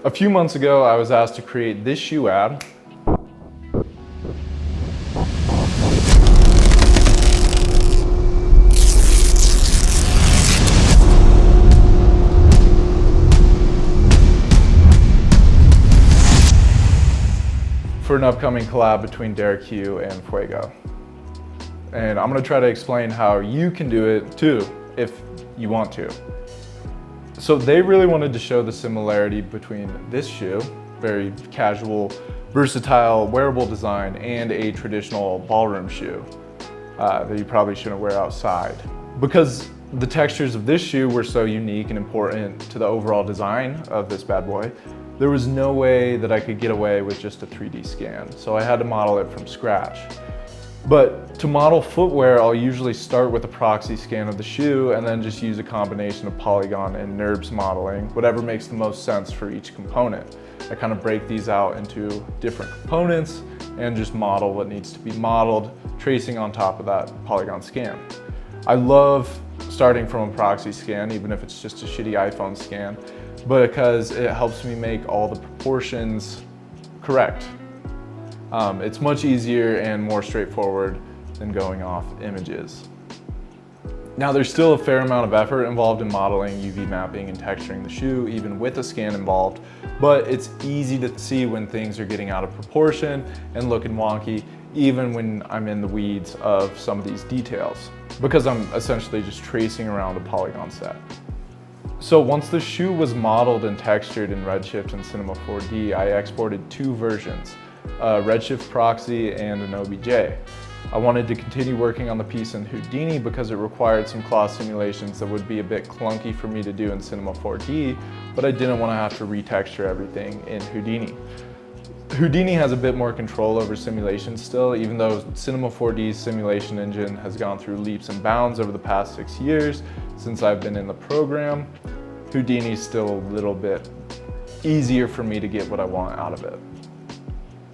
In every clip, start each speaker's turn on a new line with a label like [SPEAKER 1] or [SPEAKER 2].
[SPEAKER 1] A few months ago, I was asked to create this shoe ad. For an upcoming collab between Derek Hugh and Fuego. And I'm gonna try to explain how you can do it too, if you want to. So they really wanted to show the similarity between this shoe, very casual, versatile, wearable design, and a traditional ballroom shoe that you probably shouldn't wear outside. Because the textures of this shoe were so unique and important to the overall design of this bad boy, there was no way that I could get away with just a 3D scan, so I had to model it from scratch. But to model footwear, I'll usually start with a proxy scan of the shoe and then just use a combination of polygon and NURBS modeling, whatever makes the most sense for each component. I kind of break these out into different components and just model what needs to be modeled, tracing on top of that polygon scan. I love starting from a proxy scan, even if it's just a shitty iPhone scan, because it helps me make all the proportions correct. It's much easier and more straightforward than going off images. Now there's still a fair amount of effort involved in modeling, UV mapping, and texturing the shoe, even with a scan involved, but it's easy to see when things are getting out of proportion and looking wonky, even when I'm in the weeds of some of these details, because I'm essentially just tracing around a polygon set. So once the shoe was modeled and textured in Redshift and Cinema 4D, I exported two versions, a Redshift proxy and an OBJ. I wanted to continue working on the piece in Houdini because it required some cloth simulations that would be a bit clunky for me to do in Cinema 4D, but I didn't want to have to retexture everything in Houdini. Houdini has a bit more control over simulations still, even though Cinema 4D's simulation engine has gone through leaps and bounds over the past 6 years since I've been in the program. Houdini's still a little bit easier for me to get what I want out of it.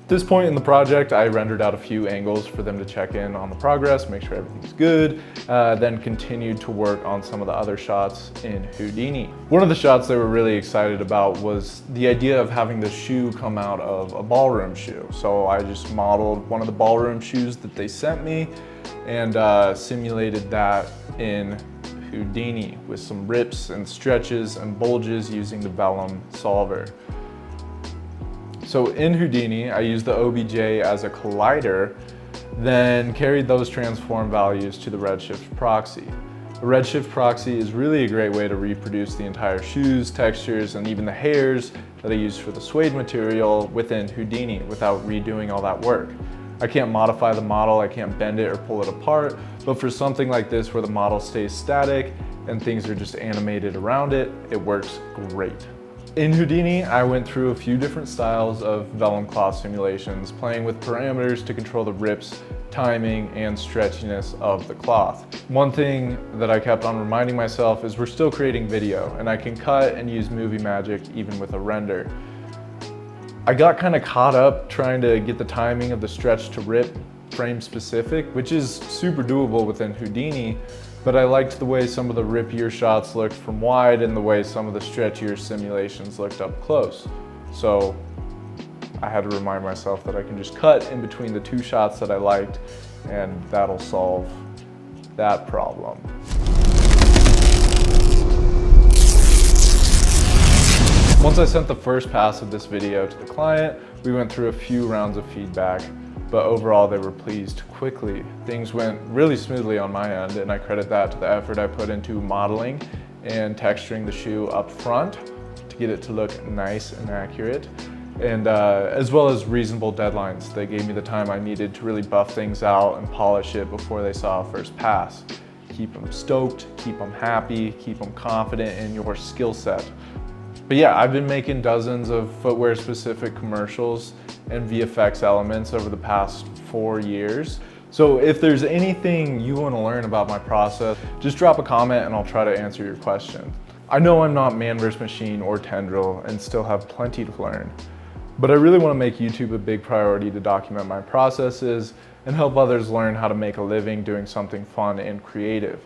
[SPEAKER 1] At this point in the project, I rendered out a few angles for them to check in on the progress, make sure everything's good, then continued to work on some of the other shots in Houdini. One of the shots they were really excited about was the idea of having the shoe come out of a ballroom shoe. So I just modeled one of the ballroom shoes that they sent me and simulated that in Houdini with some rips and stretches and bulges using the vellum solver. So in Houdini, I used the OBJ as a collider, then carried those transform values to the Redshift proxy. The Redshift proxy is really a great way to reproduce the entire shoes, textures, and even the hairs that I used for the suede material within Houdini without redoing all that work. I can't modify the model, I can't bend it or pull it apart, but for something like this where the model stays static and things are just animated around it, it works great. In Houdini, I went through a few different styles of vellum cloth simulations, playing with parameters to control the rips, timing, and stretchiness of the cloth. One thing that I kept on reminding myself is we're still creating video, and I can cut and use movie magic even with a render. I got kind of caught up trying to get the timing of the stretch to rip frame specific, which is super doable within Houdini, but I liked the way some of the rippier shots looked from wide and the way some of the stretchier simulations looked up close. So I had to remind myself that I can just cut in between the two shots that I liked, and that'll solve that problem. Once I sent the first pass of this video to the client, we went through a few rounds of feedback, but overall they were pleased quickly. Things went really smoothly on my end, and I credit that to the effort I put into modeling and texturing the shoe up front to get it to look nice and accurate, and as well as reasonable deadlines. They gave me the time I needed to really buff things out and polish it before they saw a first pass. Keep them stoked, keep them happy, keep them confident in your skill set. But yeah, I've been making dozens of footwear specific commercials and VFX elements over the past 4 years. So if there's anything you want to learn about my process, just drop a comment and I'll try to answer your question. I know I'm not man vs. machine or tendril and still have plenty to learn, but I really want to make YouTube a big priority to document my processes and help others learn how to make a living doing something fun and creative.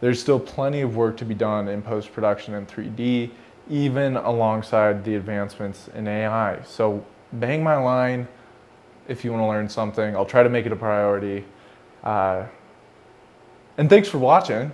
[SPEAKER 1] There's still plenty of work to be done in post-production in 3D, even alongside the advancements in AI. So bang my line if you want to learn something. I'll try to make it a priority. And thanks for watching.